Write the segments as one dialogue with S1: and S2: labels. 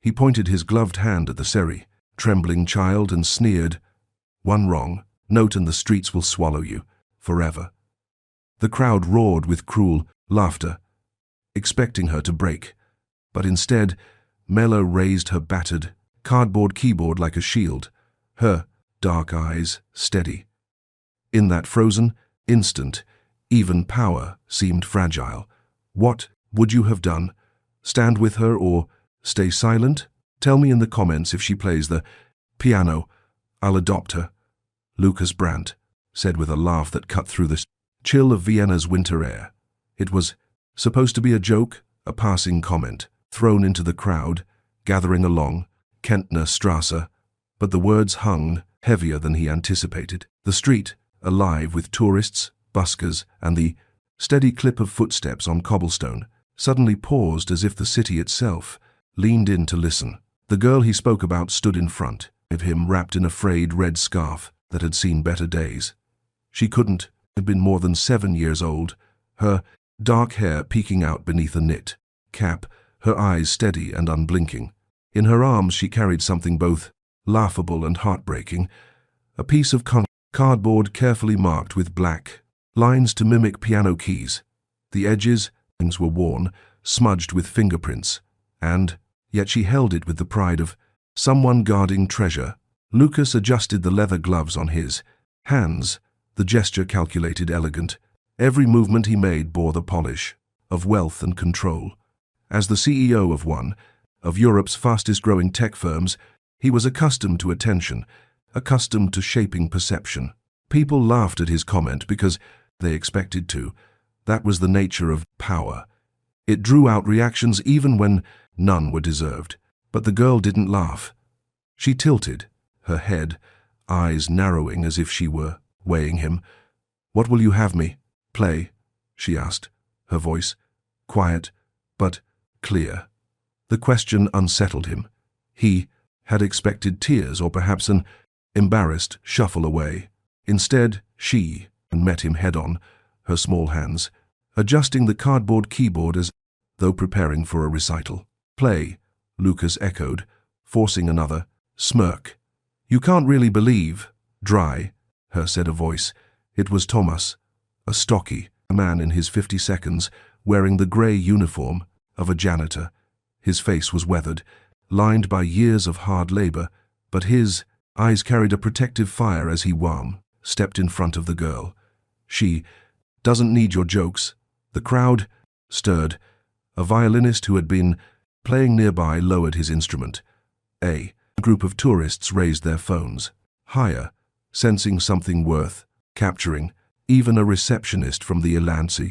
S1: He pointed his gloved hand at the Seri, trembling child, and sneered, "One wrong note and the streets will swallow you, forever." The crowd roared with cruel laughter, expecting her to break. But instead, Mila raised her battered, cardboard keyboard like a shield, her dark eyes steady. In that frozen instant, even power seemed fragile. What would you have done? Stand with her or stay silent? Tell me in the comments if she plays the piano. I'll adopt her. Lucas Brandt said with a laugh that cut through the chill of Vienna's winter air. It was supposed to be a joke, a passing comment, thrown into the crowd, gathering along Kentner Strasse, but the words hung heavier than he anticipated. The street, alive with tourists, buskers, and the steady clip of footsteps on cobblestone, suddenly paused as if the city itself leaned in to listen. The girl he spoke about stood in front of him, wrapped in a frayed red scarf that had seen better days. She couldn't have been more than 7 years old, her dark hair peeking out beneath a knit cap, her eyes steady and unblinking. In her arms she carried something both laughable and heartbreaking, a piece of cardboard carefully marked with black lines to mimic piano keys. The edges were worn, smudged with fingerprints, and yet she held it with the pride of someone guarding treasure. Lucas adjusted the leather gloves on his hands, the gesture calculated, elegant. Every movement he made bore the polish of wealth and control. As the CEO of one of Europe's fastest-growing tech firms, he was accustomed to attention, accustomed to shaping perception. People laughed at his comment because they expected to. That was the nature of power. It drew out reactions even when none were deserved. But the girl didn't laugh. She tilted, her head, eyes narrowing as if she were weighing him. "What will you have me play?" she asked, her voice quiet but clear. The question unsettled him. He had expected tears or perhaps an embarrassed shuffle away. Instead, she met him head-on, her small hands adjusting the cardboard keyboard as though preparing for a recital. "Play," Lucas echoed, forcing another smirk. "You can't really believe." "Dry," her said a voice. It was Thomas, a stocky man in his 50s, wearing the grey uniform of a janitor. His face was weathered, lined by years of hard labor, but his eyes carried a protective fire as he stepped in front of the girl. "She doesn't need your jokes." The crowd stirred. A violinist who had been playing nearby lowered his instrument. A group of tourists raised their phones higher, sensing something worth capturing. Even a receptionist from the Elancy,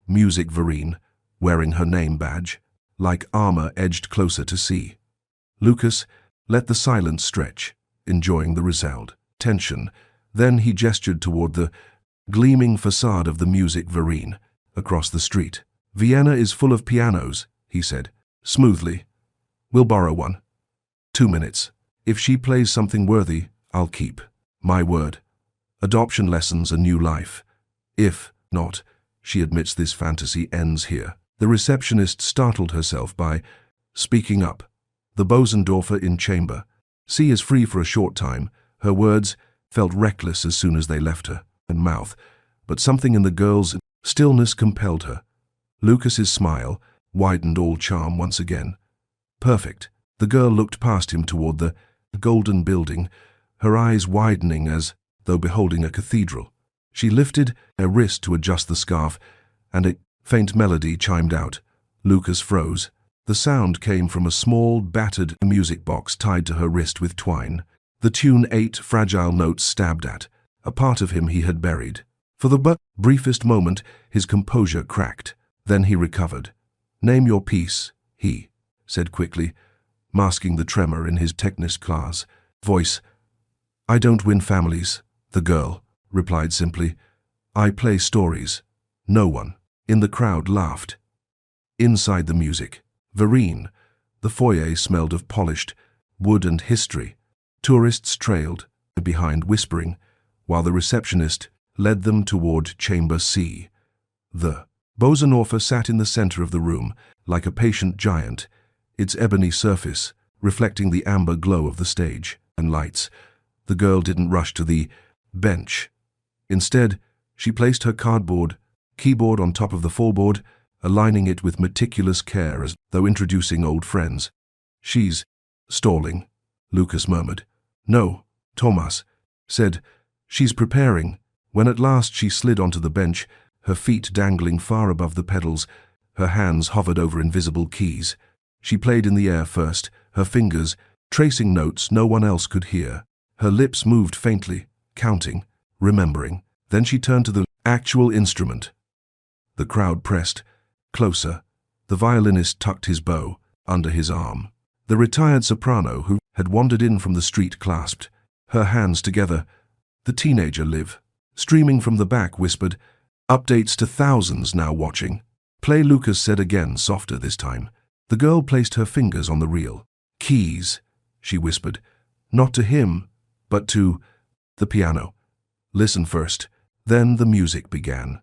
S1: Music Vereen, wearing her name badge, like armor, edged closer to see. Lucas let the silence stretch, enjoying the result tension. Then he gestured toward the gleaming facade of the Music Vereen across the street. "Vienna is full of pianos," he said, smoothly. "We'll borrow one. 2 minutes. If she plays something worthy, I'll keep my word. Adoption lessons, a new life. If not, she admits this fantasy ends here." The receptionist startled herself by speaking up. "The Bösendorfer in chamber. C is free for a short time." Her words felt reckless as soon as they left her mouth, but something in the girl's stillness compelled her. Lucas's smile widened all charm once again. "Perfect." The girl looked past him toward the golden building, her eyes widening as though beholding a cathedral. She lifted her wrist to adjust the scarf, and a faint melody chimed out. Lucas froze. The sound came from a small, battered music box tied to her wrist with twine. The tune 8 fragile notes stabbed at, a part of him he had buried. For the briefest moment, his composure cracked. Then he recovered. "Name your piece," he said quickly, masking the tremor in his technics class voice. "I don't win families," the girl replied simply. "I play stories." No one in the crowd laughed. Inside the Music Vereen, the foyer smelled of polished wood and history. Tourists trailed behind, whispering, while the receptionist led them toward Chamber C. The Bösendorfer sat in the center of the room, like a patient giant, its ebony surface reflecting the amber glow of the stage and lights. The girl didn't rush to the bench. Instead, she placed her cardboard keyboard on top of the fallboard, aligning it with meticulous care as though introducing old friends. "She's stalling," Lucas murmured. "No," Thomas said. "She's preparing." When at last she slid onto the bench, her feet dangling far above the pedals, her hands hovered over invisible keys. She played in the air first, her fingers tracing notes no one else could hear. Her lips moved faintly, counting, remembering. Then she turned to the actual instrument. The crowd pressed closer. The violinist tucked his bow under his arm. The retired soprano who had wandered in from the street clasped her hands together. The teenager Liv, streaming from the back, whispered, "Updates to thousands now watching." "Play," Lucas said again, softer this time. The girl placed her fingers on the reel. "Keys," she whispered, not to him, but to the piano. "Listen first." Then the music began.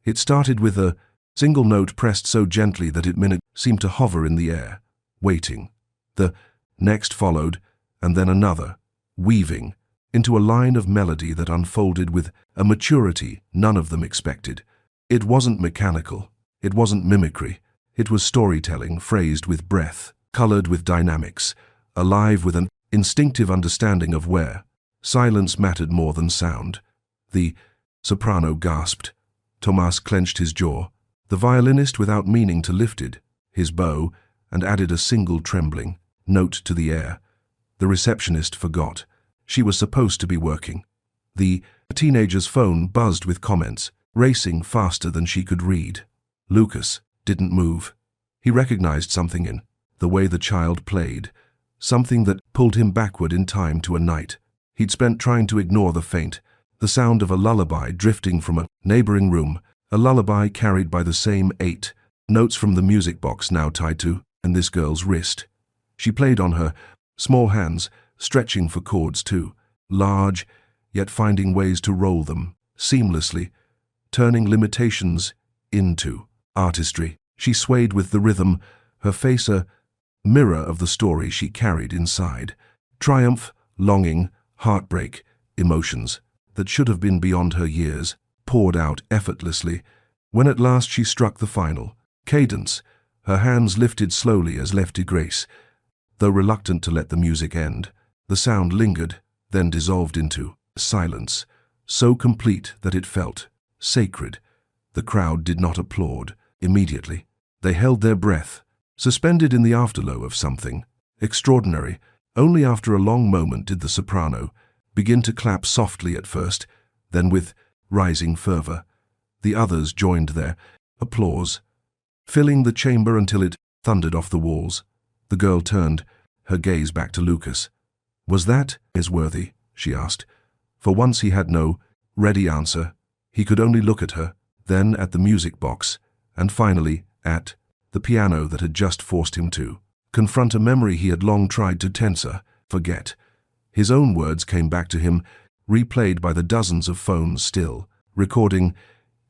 S1: It started with a single note pressed so gently that it seemed to hover in the air, waiting. The next followed, and then another, weaving into a line of melody that unfolded with a maturity none of them expected. It wasn't mechanical, it wasn't mimicry, it was storytelling phrased with breath, colored with dynamics, alive with an instinctive understanding of where silence mattered more than sound. The soprano gasped. Thomas clenched his jaw. The violinist, without meaning to, lifted his bow and added a single trembling note to the air. The receptionist forgot. She was supposed to be working. The teenager's phone buzzed with comments, racing faster than she could read. Lucas didn't move. He recognized something in the way the child played, something that pulled him backward in time to a night he'd spent trying to ignore. The sound of a lullaby drifting from a neighboring room, a lullaby carried by the same 8 notes from the music box now tied to this girl's wrist. She played on her small hands, stretching for chords too, large, yet finding ways to roll them seamlessly, turning limitations into artistry. She swayed with the rhythm, her face a mirror of the story she carried inside. Triumph, longing, heartbreak, emotions that should have been beyond her years, poured out effortlessly. When at last she struck the final cadence, her hands lifted slowly as lefty grace. Though reluctant to let the music end, the sound lingered, then dissolved into silence, so complete that it felt sacred. The crowd did not applaud immediately. They held their breath, suspended in the afterglow of something extraordinary. Only after a long moment did the soprano begin to clap softly at first, then with rising fervor. The others joined their applause, filling the chamber until it thundered off the walls. The girl turned, her gaze back to Lucas. "Was that worthy?" she asked. For once he had no ready answer. He could only look at her, then at the music box, and finally at the piano that had just forced him to confront a memory he had long tried to forget. His own words came back to him, replayed by the dozens of phones still, recording,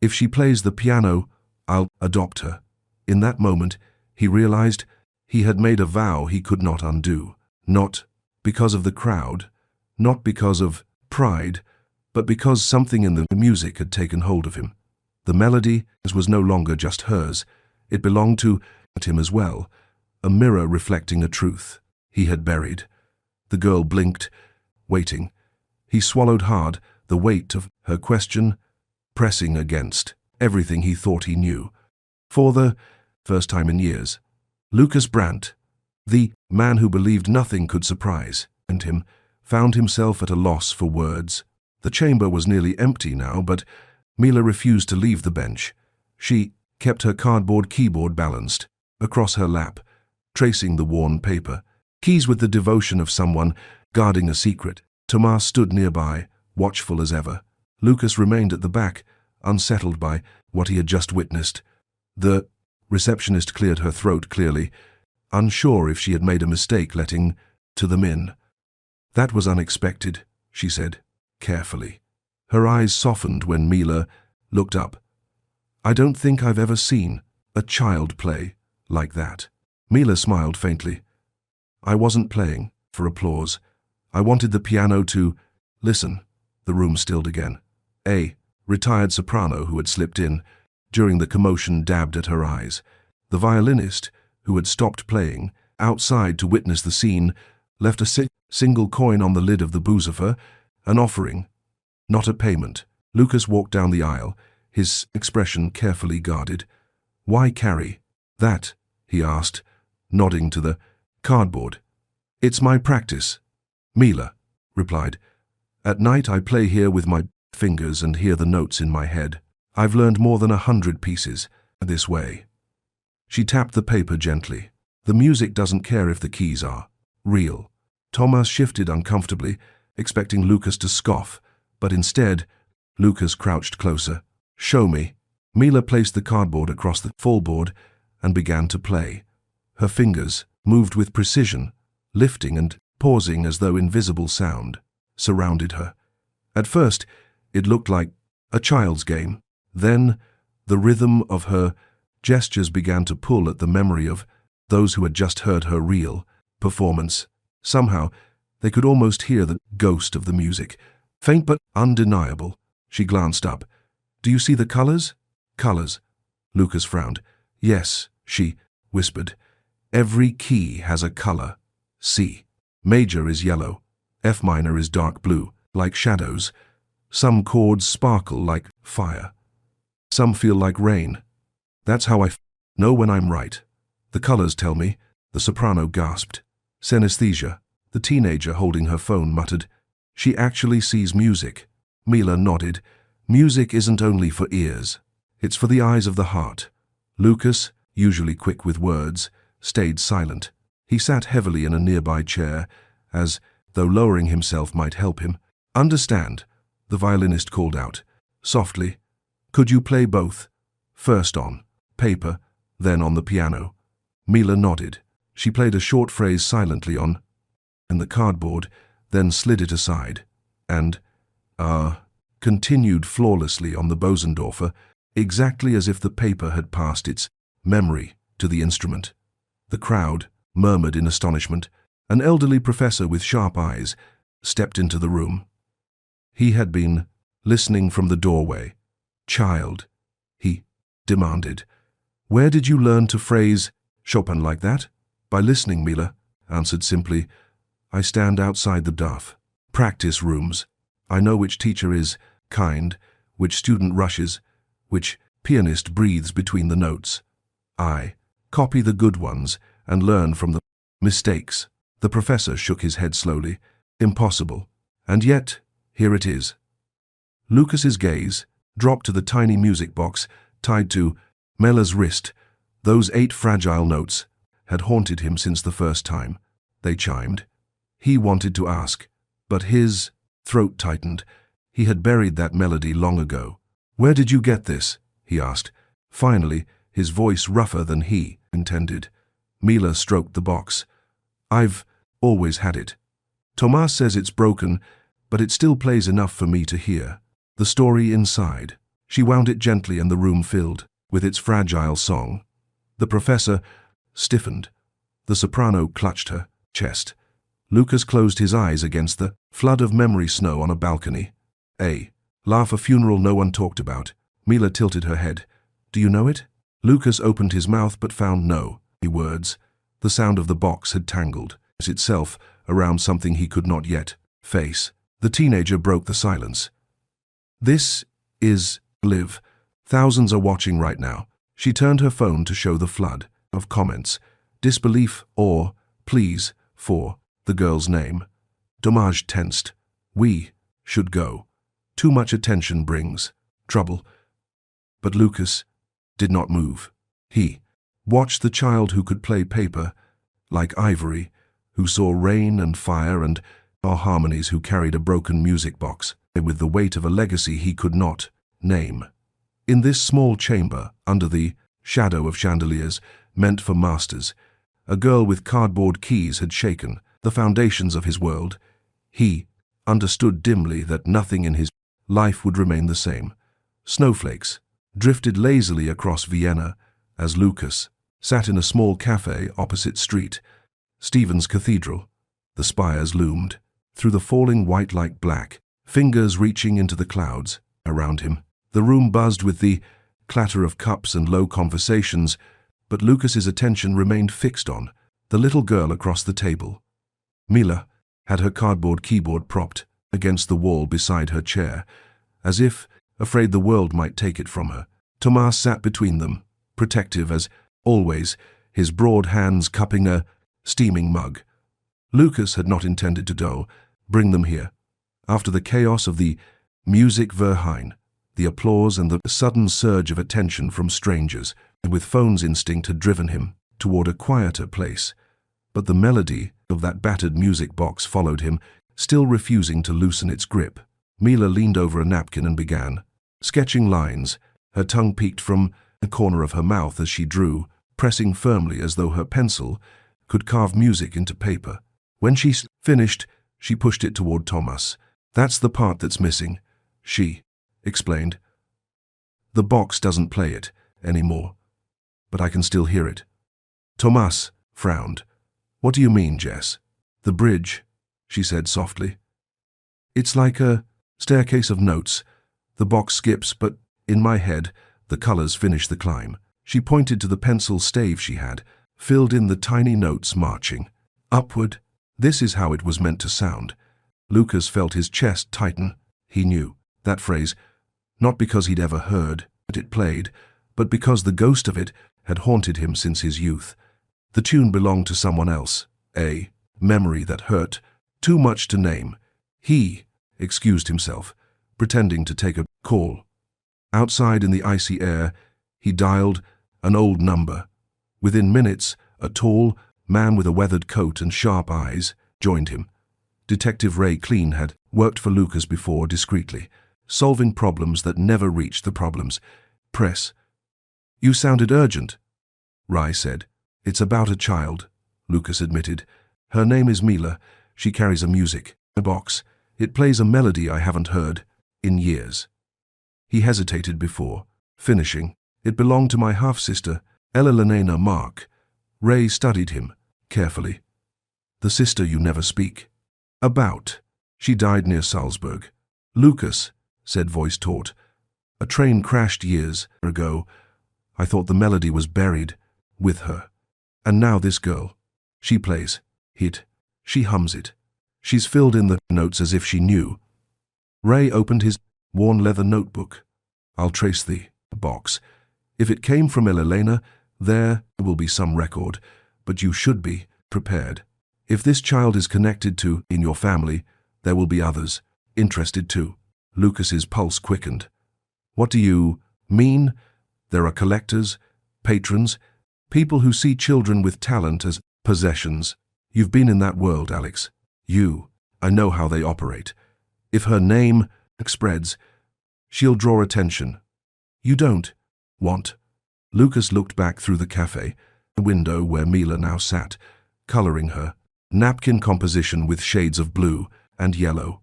S1: "If she plays the piano, I'll adopt her." In that moment, he realized he had made a vow he could not undo, not because of the crowd, not because of pride, but because something in the music had taken hold of him. The melody was no longer just hers. It belonged to him as well, a mirror reflecting a truth he had buried. The girl blinked, waiting. He swallowed hard, the weight of her question pressing against everything he thought he knew. For the first time in years, Lucas Brandt, the man who believed nothing could surprise him, found himself at a loss for words. The chamber was nearly empty now, but Mila refused to leave the bench. She kept her cardboard keyboard balanced across her lap, tracing the worn paper, keys with the devotion of someone guarding a secret. Thomas stood nearby, watchful as ever. Lucas remained at the back, unsettled by what he had just witnessed. The receptionist cleared her throat clearly, unsure if she had made a mistake letting them in. "That was unexpected," she said, carefully. Her eyes softened when Mila looked up. "I don't think I've ever seen a child play like that. Mila smiled faintly. I wasn't playing for applause. I wanted the piano to listen. The room stilled again. A retired soprano who had slipped in during the commotion dabbed at her eyes. The violinist, who had stopped playing, outside to witness the scene, left a single coin on the lid of the Bösendorfer, an offering, not a payment. Lucas walked down the aisle, his expression carefully guarded. Why carry that? He asked, nodding to the cardboard. It's my practice. Mila replied. At night I play here with my fingers and hear the notes in my head. I've learned more than 100 pieces this way. She tapped the paper gently. The music doesn't care if the keys are real. Thomas shifted uncomfortably, expecting Lucas to scoff, but instead, Lucas crouched closer. Show me. Mila placed the cardboard across the fallboard and began to play. Her fingers moved with precision, lifting and pausing as though invisible sound surrounded her. At first, it looked like a child's game. Then, the rhythm of her gestures began to pull at the memory of those who had just heard her real performance. Somehow, they could almost hear the ghost of the music. Faint but undeniable. She glanced up. Do you see the colors? Colors. Lucas frowned. Yes, she whispered. Every key has a color. C. Major is yellow. F minor is dark blue, like shadows. Some chords sparkle like fire. Some feel like rain. That's how I know when I'm right. The colors tell me, the soprano gasped. Synesthesia. The teenager holding her phone muttered. She actually sees music. Mila nodded. Music isn't only for ears. It's for the eyes of the heart. Lucas, usually quick with words, stayed silent. He sat heavily in a nearby chair, as though lowering himself might help him. Understand, the violinist called out, softly. Could you play both? First on paper, then on the piano. Mila nodded. She played a short phrase silently on the cardboard, then slid it aside, and continued flawlessly on the Bösendorfer, exactly as if the paper had passed its memory to the instrument. The crowd murmured in astonishment. An elderly professor with sharp eyes stepped into the room. He had been listening from the doorway. Child, he demanded, where did you learn to phrase Chopin like that? By listening, Mila answered simply. I stand outside the DAF practice rooms. I know which teacher is kind, which student rushes, which pianist breathes between the notes. I copy the good ones and learn from the mistakes. The professor shook his head slowly. Impossible. And yet, here it is. Lucas's gaze dropped to the tiny music box tied to Mila's wrist. Those 8 fragile notes had haunted him since the first time they chimed. He wanted to ask, but his throat tightened. He had buried that melody long ago. Where did you get this? He asked. Finally, his voice rougher than he intended. Mila stroked the box. I've always had it. Thomas says it's broken, but it still plays enough for me to hear the story inside. She wound it gently and the room filled with its fragile song. The professor stiffened. The soprano clutched her chest. Lucas closed his eyes against the flood of memory snow on a balcony. A funeral no one talked about. Mila tilted her head. Do you know it? Lucas opened his mouth but found no words. The sound of the box had tangled itself around something he could not yet face. The teenager broke the silence. This is Liv. Thousands are watching right now. She turned her phone to show the flood of comments. Disbelief, awe, pleas for the girl's name. Domage tensed. We should go. Too much attention brings trouble. But Lucas did not move. He watched the child who could play paper like ivory, who saw rain and fire and harmonies, who carried a broken music box with the weight of a legacy he could not name. In this small chamber, under the shadow of chandeliers meant for masters, a girl with cardboard keys had shaken the foundations of his world. He understood dimly that nothing in his life would remain the same. Snowflakes drifted lazily across Vienna as Lucas sat in a small cafe opposite street. Stephen's Cathedral. The spires loomed, through the falling white like black, fingers reaching into the clouds around him. The room buzzed with the clatter of cups and low conversations, but Lucas's attention remained fixed on the little girl across the table. Mila had her cardboard keyboard propped against the wall beside her chair, as if afraid the world might take it from her. Tomas sat between them, protective as always, his broad hands cupping a steaming mug. Lucas had not intended to bring them here. After the chaos of the Musikverein, the applause and the sudden surge of attention from strangers, and with phone's instinct had driven him toward a quieter place. But the melody of that battered music box followed him, still refusing to loosen its grip. Mila leaned over a napkin and began sketching lines, her tongue peeked from the corner of her mouth as she drew, pressing firmly as though her pencil could carve music into paper. When she finished, she pushed it toward Tomas. "That's the part that's missing," she explained. "The box doesn't play it anymore, but I can still hear it." Tomas frowned. "What do you mean, Jess?" "The bridge," she said softly. "It's like a staircase of notes. The box skips, but in my head, the colors finish the climb." She pointed to the pencil stave she had, filled in the tiny notes marching upward. This is how it was meant to sound. Lucas felt his chest tighten. He knew that phrase, not because he'd ever heard it played, but because the ghost of it had haunted him since his youth. The tune belonged to someone else, a memory that hurt, too much to name. He excused himself, pretending to take a call. Outside in the icy air, he dialed an old number. Within minutes, a tall man with a weathered coat and sharp eyes joined him. Detective Ray Clean had worked for Lucas before discreetly, solving problems that never reached the problems. "Press." "You sounded urgent," Ray said. "It's about a child," Lucas admitted. "Her name is Mila. She carries a music box. It plays a melody I haven't heard in years." He hesitated before finishing. "It belonged to my half-sister, Elena Mark." Ray studied him carefully. "The sister you never speak about. She died near Salzburg." "Lucas," said voice taut. "A train crashed years ago. I thought the melody was buried with her. And now this girl. She plays it. She hums it. She's filled in the notes as if she knew." Ray opened his worn leather notebook. "I'll trace the box. If it came from Elena, there will be some record, but you should be prepared. If this child is connected to in your family, there will be others interested too." Lucas's pulse quickened. "What do you mean?" "There are collectors, patrons, people who see children with talent as possessions. You've been in that world, Alex. I know how they operate. If her name spreads, she'll draw attention. You don't want." Lucas looked back through the cafe, the window where Mila now sat, coloring her napkin composition with shades of blue and yellow.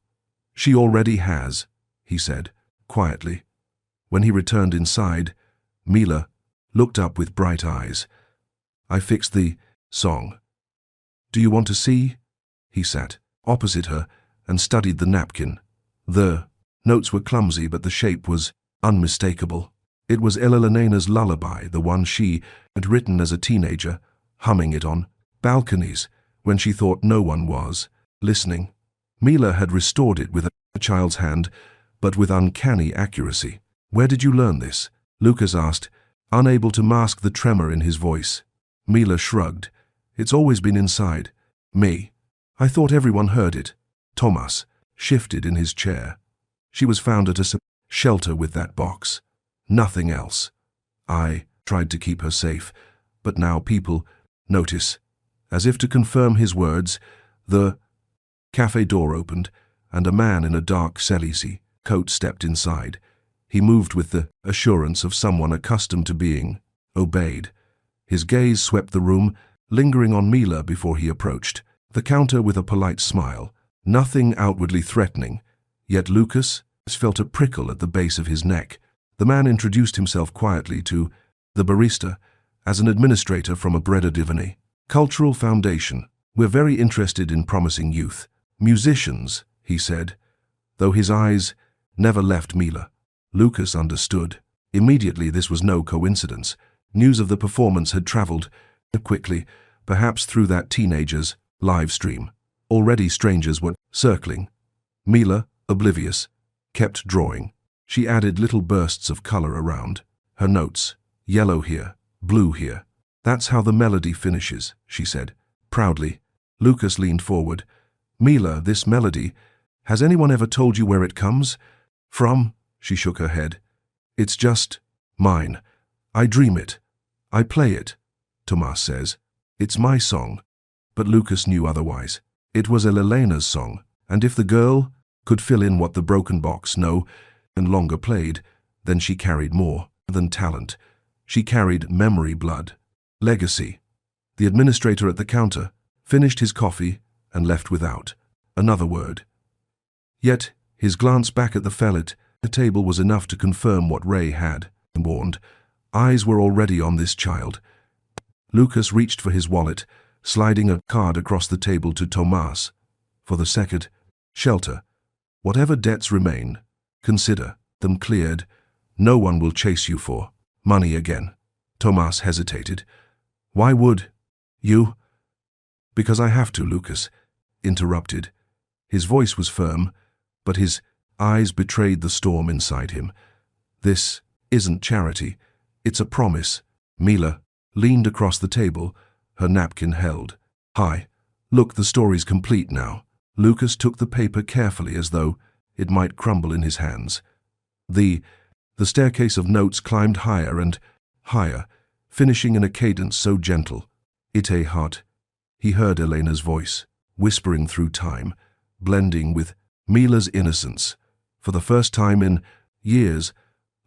S1: "She already has," he said, quietly. When he returned inside, Mila looked up with bright eyes. "I fixed the song. Do you want to see?" He sat opposite her and studied the napkin. The notes were clumsy, but the shape was unmistakable. It was Elena's lullaby, the one she had written as a teenager, humming it on balconies when she thought no one was listening. Mila had restored it with a child's hand, but with uncanny accuracy. "Where did you learn this?" Lucas asked, unable to mask the tremor in his voice. Mila shrugged. "It's always been inside me. I thought everyone heard it." Tomas shifted in his chair. "She was found at a shelter with that box. Nothing else. I tried to keep her safe, but now people notice." As if to confirm his words, the cafe door opened, and a man in a dark Cellisi coat stepped inside. He moved with the assurance of someone accustomed to being obeyed. His gaze swept the room, lingering on Mila before he approached the counter with a polite smile, nothing outwardly threatening, yet Lucas felt a prickle at the base of his neck. The man introduced himself quietly to the barista as an administrator from a Brederdivany cultural foundation. We're very interested in promising youth. Musicians, he said, though his eyes never left Mila. Lucas understood. Immediately this was no coincidence. News of the performance had traveled quickly, perhaps through that teenager's live stream. Already strangers were circling. Mila, oblivious, kept drawing. She added little bursts of color around. Her notes, yellow here, blue here. That's how the melody finishes, she said, proudly. Lucas leaned forward. Mila, this melody, has anyone ever told you where it comes from? She shook her head. It's just mine. I dream it. I play it, Tomas says. It's my song. But Lucas knew otherwise. It was Elena's song, and if the girl could fill in what the broken box no longer played, then she carried more than talent. She carried memory blood, legacy. The administrator at the counter finished his coffee and left without another word. Yet his glance back at the fellet the table was enough to confirm what Ray had warned. Eyes were already on this child. Lucas reached for his wallet, sliding a card across the table to Tomas. For the second, shelter. Whatever debts remain, consider them cleared. No one will chase you for money again. Tomas hesitated. Why would you? Because I have to, Lucas interrupted. His voice was firm, but his eyes betrayed the storm inside him. This isn't charity. It's a promise. Mila leaned across the table, her napkin held. Hi. Look, the story's complete now. Lucas took the paper carefully as though it might crumble in his hands. The staircase of notes climbed higher and higher, finishing in a cadence so gentle. Ite heart. He heard Elena's voice, whispering through time, blending with Mila's innocence. For the first time in years,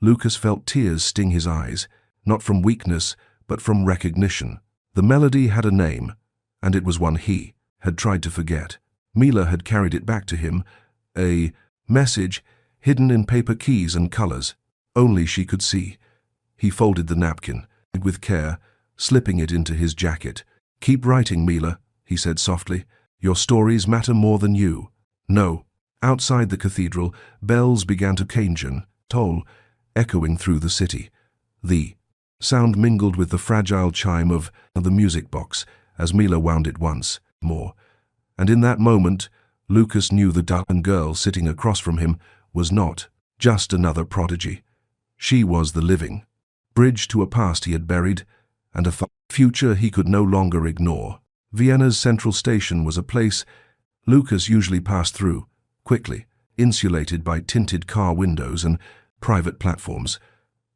S1: Lucas felt tears sting his eyes, not from weakness, but from recognition. The melody had a name, and it was one he had tried to forget. Mila had carried it back to him, a message hidden in paper keys and colors. Only she could see. He folded the napkin with care, slipping it into his jacket. Keep writing, Mila, he said softly. Your stories matter more than you. No. Outside the cathedral, bells began to canjon, toll, echoing through the city. The sound mingled with the fragile chime of the music box as Mila wound it once more. And in that moment, Lucas knew the dark girl sitting across from him was not just another prodigy. She was the living bridge to a past he had buried and a future he could no longer ignore. Vienna's central station was a place Lucas usually passed through, quickly, insulated by tinted car windows and private platforms.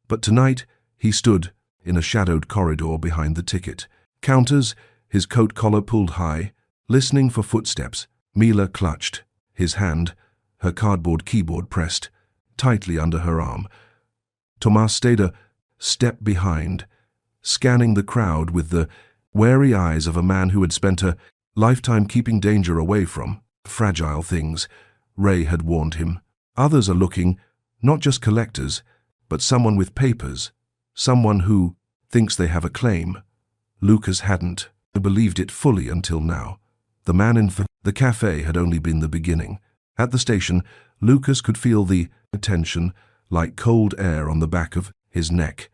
S1: But tonight, he stood in a shadowed corridor behind the ticket counters, his coat collar pulled high, listening for footsteps. Mila clutched his hand, her cardboard keyboard pressed tightly under her arm. Tomas stayed a step behind, scanning the crowd with the wary eyes of a man who had spent a lifetime keeping danger away from fragile things. Ray had warned him. Others are looking, not just collectors, but someone with papers, someone who thinks they have a claim. Lucas hadn't believed it fully until now. The man in the cafe had only been the beginning. At the station, Lucas could feel the tension like cold air on the back of his neck.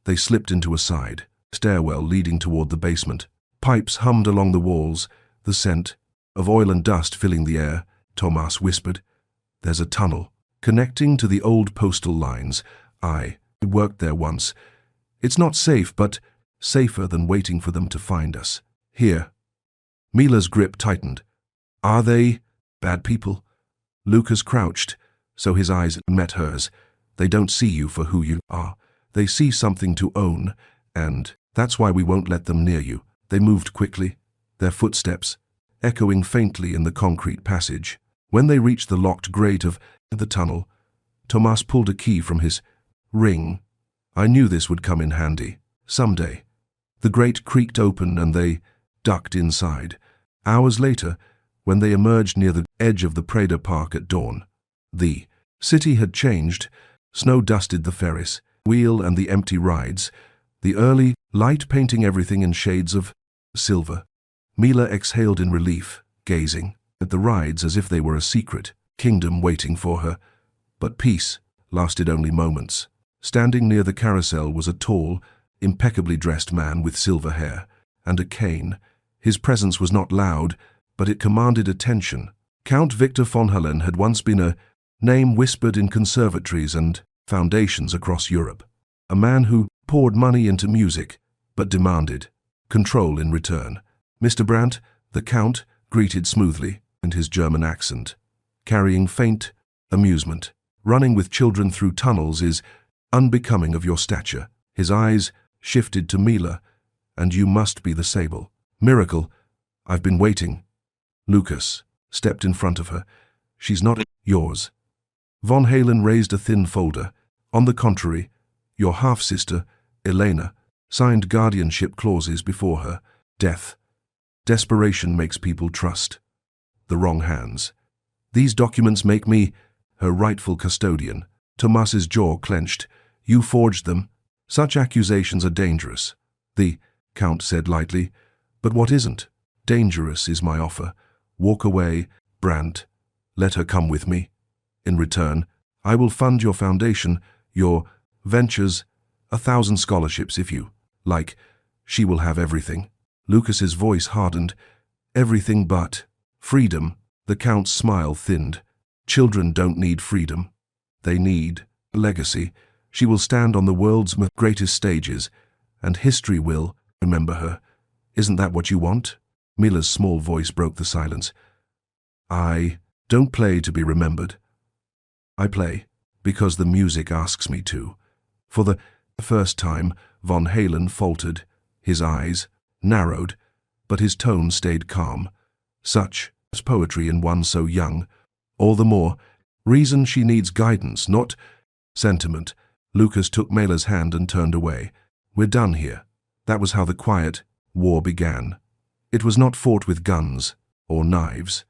S1: They slipped into a side stairwell leading toward the basement. Pipes hummed along the walls, the scent of oil and dust filling the air. Tomas whispered, "There's a tunnel connecting to the old postal lines. I worked there once. It's not safe, but safer than waiting for them to find us. Here." Mila's grip tightened. "Are they bad people?" Lucas crouched, so his eyes met hers. "They don't see you for who you are. They see something to own, and that's why we won't let them near you." They moved quickly, their footsteps echoing faintly in the concrete passage. When they reached the locked grate of the tunnel, Tomas pulled a key from his ring. "I knew this would come in handy. Someday." The grate creaked open and they ducked inside. Hours later, when they emerged near the edge of the Prada Park at dawn, the city had changed. Snow dusted the Ferris wheel and the empty rides, the early light painting everything in shades of silver. Mila exhaled in relief, gazing at the rides as if they were a secret kingdom waiting for her. But peace lasted only moments. Standing near the carousel was a tall, impeccably dressed man with silver hair and a cane. His presence was not loud, but it commanded attention. Count Victor von Hellen had once been a name whispered in conservatories and foundations across Europe. A man who poured money into music, but demanded control in return. Mr. Brandt, the Count, greeted smoothly, and his German accent, carrying faint amusement. Running with children through tunnels is unbecoming of your stature. His eyes shifted to Mila, and you must be the sable. Miracle, I've been waiting. Lucas stepped in front of her. She's not yours. Von Halen raised a thin folder. On the contrary, your half-sister, Elena, signed guardianship clauses before her. Death. Desperation makes people trust the wrong hands. These documents make me her rightful custodian. Tomas's jaw clenched. You forged them. Such accusations are dangerous. The Count said lightly. But what isn't? Dangerous is my offer. Walk away, Brandt. Let her come with me. In return, I will fund your foundation, your ventures, 1,000 scholarships if you like. She will have everything. Lucas's voice hardened. Everything but freedom. The Count's smile thinned. Children don't need freedom. They need a legacy. She will stand on the world's greatest stages, and history will remember her. Isn't that what you want? Mila's small voice broke the silence. I don't play to be remembered. I play because the music asks me to. For the first time, von Halen faltered. His eyes narrowed, but his tone stayed calm. Such is poetry in one so young. All the more reason she needs guidance, not sentiment. Lucas took Mila's hand and turned away. We're done here. That was how the quiet war began. It was not fought with guns or knives,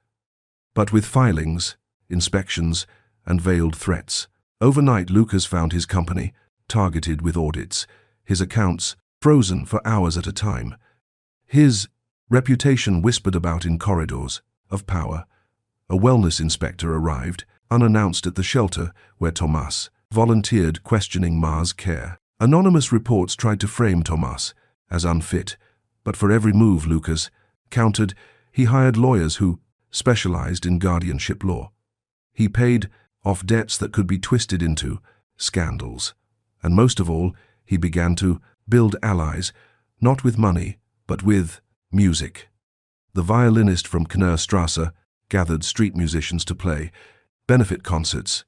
S1: but with filings, inspections, and veiled threats. Overnight, Lucas found his company targeted with audits, his accounts frozen for hours at a time. His reputation whispered about in corridors of power. A wellness inspector arrived, unannounced at the shelter where Tomas volunteered, questioning Ma's care. Anonymous reports tried to frame Tomas as unfit, but for every move Lucas countered, he hired lawyers who specialized in guardianship law. He paid off debts that could be twisted into scandals. And most of all, he began to build allies, not with money, but with music. The violinist from Knurrstrasse gathered street musicians to play benefit concerts.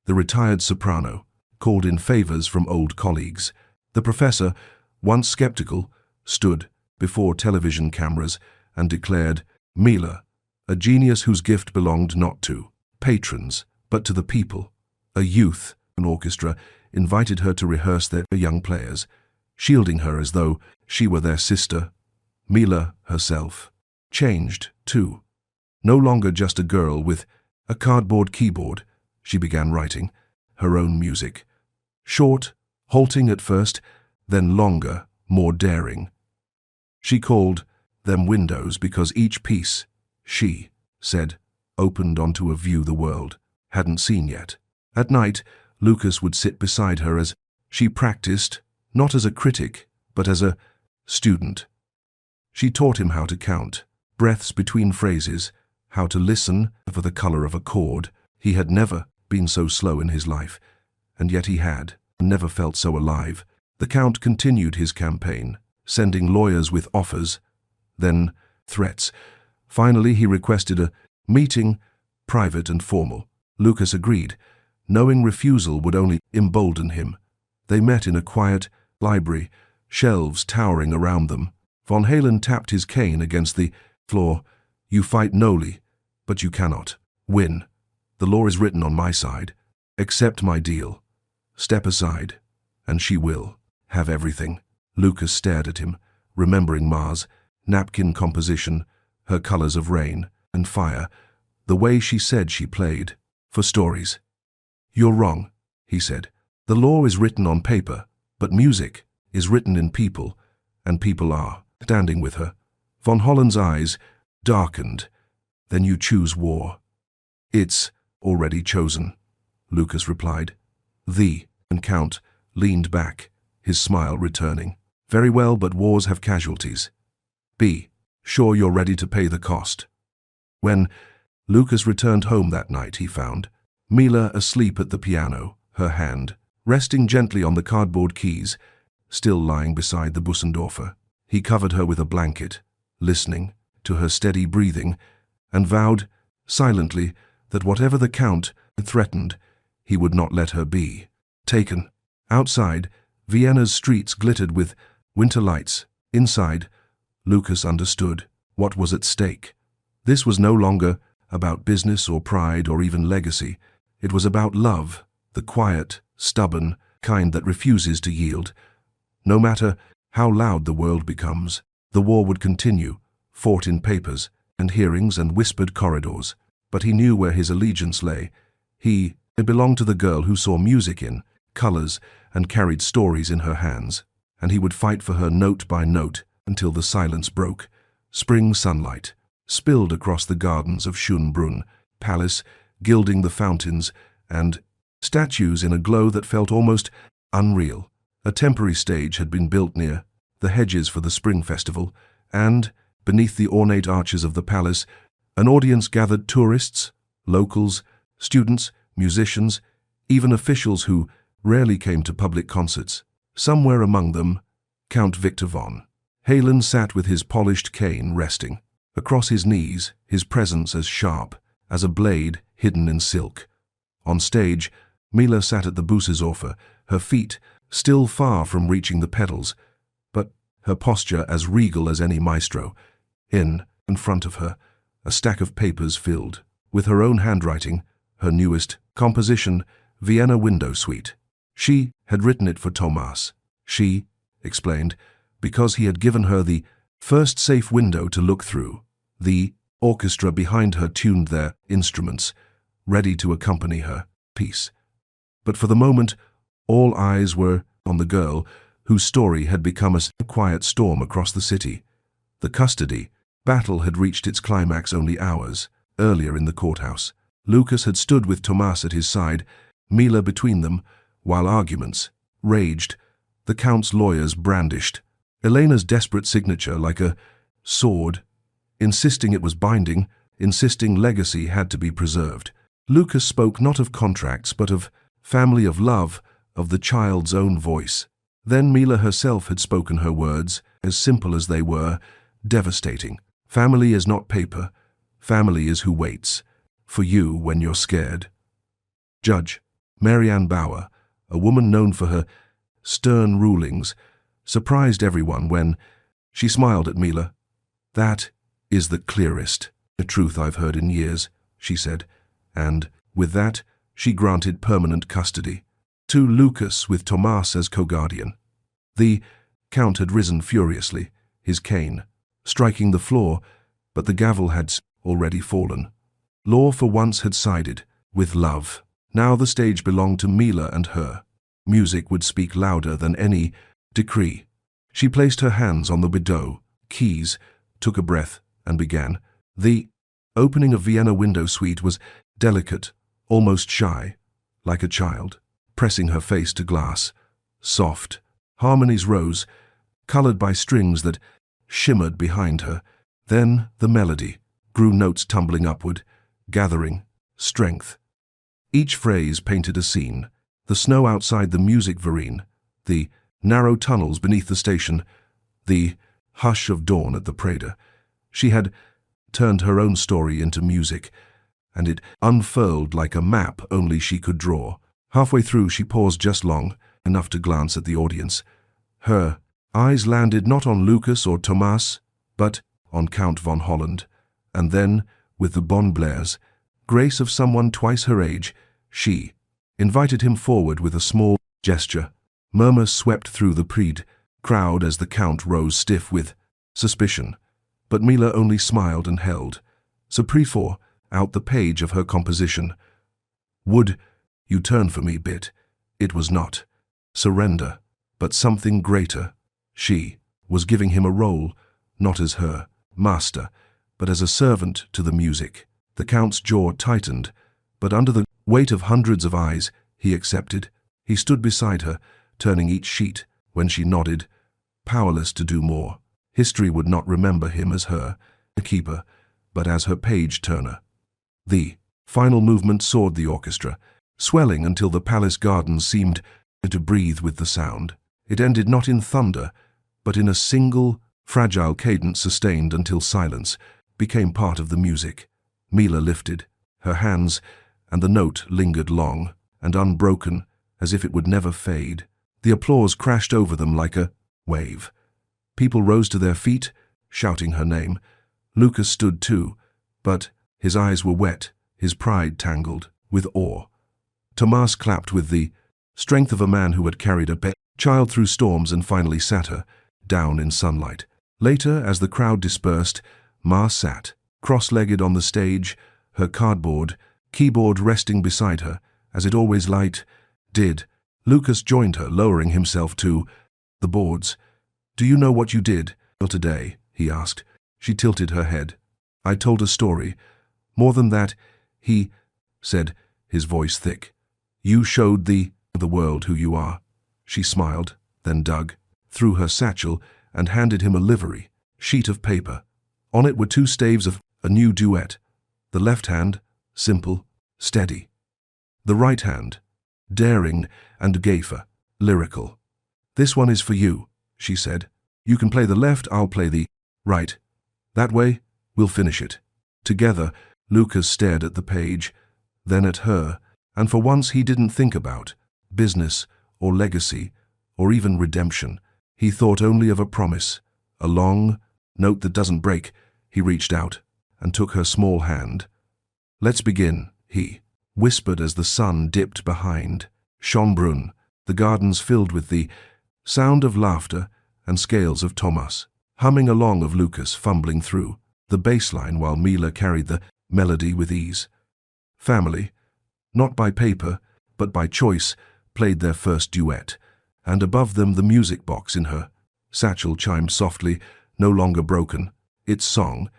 S1: The retired soprano called in favors from old colleagues. The professor, once skeptical, stood before television cameras and declared Mila, a genius whose gift belonged not to patrons, but to the people. A youth, an orchestra, invited her to rehearse their young players, shielding her as though she were their sister. Mila herself changed, too. No longer just a girl with a cardboard keyboard, she began writing her own music. Short, halting at first, then longer, more daring. She called them windows because each piece, she said, opened onto a view the world hadn't seen yet. At night, Lucas would sit beside her as she practiced, not as a critic, but as a student. She taught him how to count, breaths between phrases, how to listen for the color of a chord. He had never been so slow in his life, and yet he had never felt so alive. The Count continued his campaign, sending lawyers with offers, then threats. Finally, he requested a meeting, private and formal. Lucas agreed, knowing refusal would only embolden him. They met in a quiet library, shelves towering around them. Von Halen tapped his cane against the floor. You fight nobly, but you cannot win. The law is written on my side. Accept my deal. Step aside, and she will have everything. Lucas stared at him, remembering Ma's napkin composition, her colors of rain and fire, the way she said she played for stories. You're wrong, he said. The law is written on paper, but music is written in people, and people are standing with her. Von Holland's eyes darkened. Then you choose war. It's already chosen, Lucas replied. And Count leaned back, his smile returning. Very well, but wars have casualties. Be sure you're ready to pay the cost. When Lucas returned home that night, he found Mila asleep at the piano, her hand resting gently on the cardboard keys, still lying beside the Bösendorfer. He covered her with a blanket, listening to her steady breathing, and vowed, silently, that whatever the Count had threatened, he would not let her be taken. Outside, Vienna's streets glittered with winter lights. Inside, Lucas understood what was at stake. This was no longer about business or pride or even legacy. It was about love, the quiet, stubborn kind that refuses to yield. No matter how loud the world becomes, the war would continue, fought in papers and hearings and whispered corridors. But he knew where his allegiance lay. It belonged to the girl who saw music in colors and carried stories in her hands, and he would fight for her note by note until the silence broke. Spring sunlight spilled across the gardens of Schönbrunn Palace, gilding the fountains and statues in a glow that felt almost unreal. A temporary stage had been built near the hedges for the spring festival, and, beneath the ornate arches of the palace, an audience gathered tourists, locals, students, musicians, even officials who rarely came to public concerts. Somewhere among them, Count Victor von Halen sat with his polished cane resting. Across his knees, his presence as sharp as a blade hidden in silk. On stage, Mila sat at the Bösendorfer, her feet still far from reaching the pedals, but her posture as regal as any maestro. In front of her, a stack of papers filled with her own handwriting, her newest composition, Vienna Window Suite. She had written it for Thomas. She explained, because he had given her the first safe window to look through. The orchestra behind her tuned their instruments, ready to accompany her piece. But for the moment, all eyes were on the girl whose story had become a quiet storm across the city. The custody battle had reached its climax only hours earlier in the courthouse. Lucas had stood with Thomas at his side, Mila between them, while arguments raged. The Count's lawyers brandished Elena's desperate signature like a sword, insisting it was binding, insisting legacy had to be preserved. Lucas spoke not of contracts, but of family, of love, of the child's own voice. Then Mila herself had spoken her words, as simple as they were, devastating. Family is not paper. Family is who waits for you when you're scared. Judge Marianne Bauer, a woman known for her stern rulings, surprised everyone when she smiled at Mila. That is the clearest truth I've heard in years, she said, and with that she granted permanent custody to Lucas with Thomas as co-guardian. The Count had risen furiously, his cane striking the floor, but the gavel had already fallen. Law for once had sided with love. Now the stage belonged to Mila and her. Music would speak louder than any decree. She placed her hands on the window keys, took a breath, and began. The opening of Vienna Window Suite was delicate, almost shy, like a child, pressing her face to glass. Soft harmonies rose, colored by strings that shimmered behind her. Then the melody grew, notes tumbling upward, gathering strength. Each phrase painted a scene: the snow outside the music vereen, the narrow tunnels beneath the station, the hush of dawn at the Prada. She had turned her own story into music, and it unfurled like a map only she could draw. Halfway through, she paused just long enough to glance at the audience. Her eyes landed not on Lucas or Thomas, but on Count von Holland, and then, with the bon Blair's grace of someone twice her age, she invited him forward with a small gesture. Murmurs swept through the crowd as the Count rose stiff with suspicion, but Mila only smiled and held for out the page of her composition. Would you turn for me, bit? It was not surrender, but something greater. She was giving him a role, not as her master, but as a servant to the music. The Count's jaw tightened, but under the weight of hundreds of eyes, he accepted. He stood beside her, turning each sheet when she nodded, powerless to do more. History would not remember him as her keeper, but as her page-turner. The final movement soared the orchestra, swelling until the palace gardens seemed to breathe with the sound. It ended not in thunder, but in a single, fragile cadence sustained until silence became part of the music. Mila lifted her hands, and the note lingered long and unbroken, as if it would never fade. The applause crashed over them like a wave. People rose to their feet, shouting her name. Lucas stood too, but his eyes were wet, his pride tangled with awe. Tomas clapped with the strength of a man who had carried a child through storms and finally sat her down in sunlight. Later, as the crowd dispersed, Ma sat, cross-legged on the stage, her keyboard resting beside her, as it always did. Lucas joined her, lowering himself to the boards. "Do you know what you did today?" he asked. She tilted her head. "I told a story. More than that," he said, his voice thick. "You showed the world who you are." She smiled, then dug through her satchel and handed him a livery sheet of paper. On it were 2 staves of a new duet. The left hand, simple, steady. The right hand, daring and gayfer, lyrical. "This one is for you," she said. "You can play the left, I'll play the right. That way, we'll finish it." Together, Lucas stared at the page, then at her, and for once he didn't think about business or legacy or even redemption. He thought only of a promise, a long note that doesn't break. He reached out and took her small hand. "Let's begin," he whispered as the sun dipped behind Schönbrunn, the gardens filled with the sound of laughter and scales of Thomas, humming along of Lucas fumbling through the bass line while Mila carried the melody with ease. Family, not by paper, but by choice, played their first duet, and above them the music box in her satchel chimed softly, no longer broken, its song,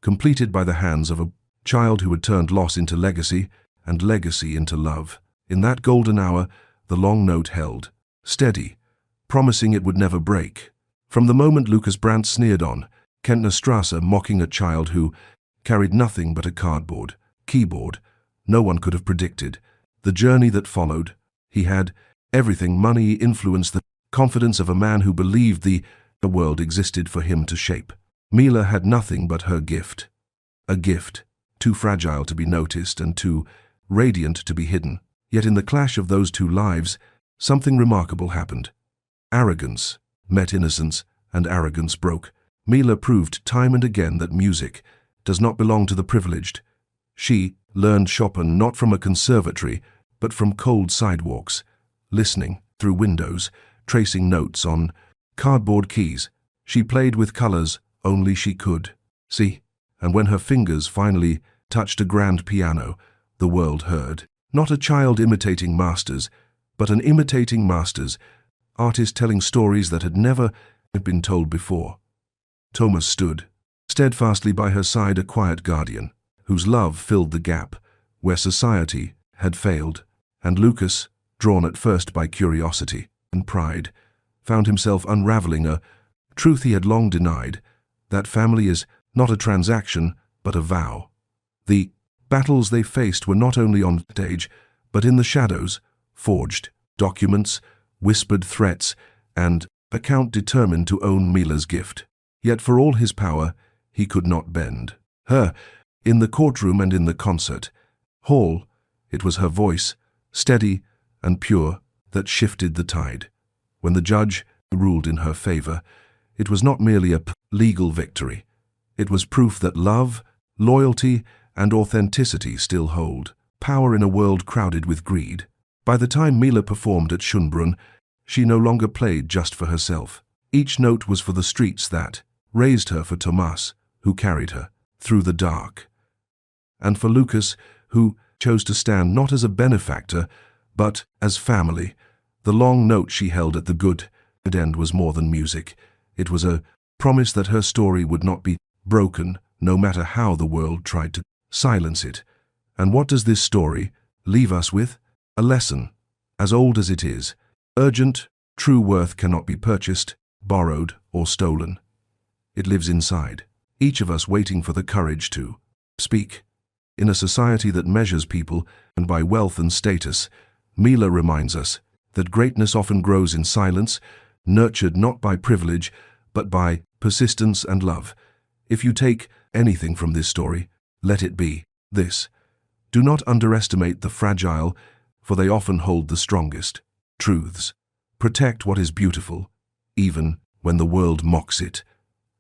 S1: completed by the hands of a child who had turned loss into legacy and legacy into love. In that golden hour, the long note held, steady, promising it would never break. From the moment Lucas Brandt sneered on Kentnerstrasse, mocking a child who carried nothing but a cardboard keyboard, no one could have predicted the journey that followed. He had everything: money, influence, the confidence of a man who believed the world existed for him to shape. Mila had nothing but her gift. A gift, too fragile to be noticed and too radiant to be hidden. Yet in the clash of those 2 lives, something remarkable happened. Arrogance met innocence, and arrogance broke. Mila proved time and again that music does not belong to the privileged. She learned Chopin not from a conservatory, but from cold sidewalks, listening through windows, tracing notes on cardboard keys. She played with colors only she could see, and when her fingers finally touched a grand piano, the world heard. Not a child imitating masters, but an imitating masters, artist telling stories that had never been told before. Thomas stood steadfastly by her side, a quiet guardian, whose love filled the gap where society had failed, and Lucas, drawn at first by curiosity and pride, found himself unraveling a truth he had long denied, that family is not a transaction, but a vow. The battles they faced were not only on stage, but in the shadows, forged documents, whispered threats, and a Count determined to own Mila's gift. Yet for all his power, he could not bend her. In the courtroom and in the concert hall, it was her voice, steady and pure, that shifted the tide. When the judge ruled in her favor, it was not merely a legal victory. It was proof that love, loyalty, and authenticity still hold power in a world crowded with greed. By the time Mila performed at Schönbrunn, she no longer played just for herself. Each note was for the streets that raised her, for Tomas, who carried her through the dark, and for Lucas, who chose to stand not as a benefactor, but as family. The long note she held at the good The end was more than music. It was a promise that her story would not be broken, no matter how the world tried to silence it. And what does this story leave us with? A lesson, as old as it is. Urgent, true worth cannot be purchased, borrowed, or stolen. It lives inside, each of us waiting for the courage to speak. In a society that measures people and by wealth and status, Mila reminds us that greatness often grows in silence, nurtured not by privilege, but by persistence and love. If you take anything from this story, let it be this. Do not underestimate the fragile, for they often hold the strongest truths. Protect what is beautiful, even when the world mocks it.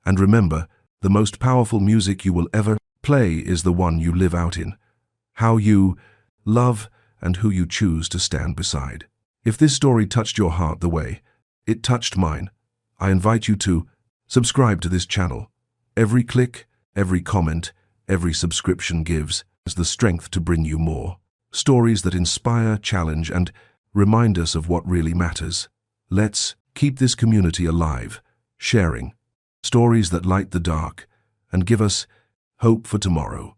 S1: And remember, the most powerful music you will ever play is the one you live out in. How you love and who you choose to stand beside. If this story touched your heart the way it touched mine, I invite you to subscribe to this channel. Every click, every comment, every subscription gives us the strength to bring you more stories that inspire, challenge, and remind us of what really matters. Let's keep this community alive, sharing stories that light the dark and give us hope for tomorrow.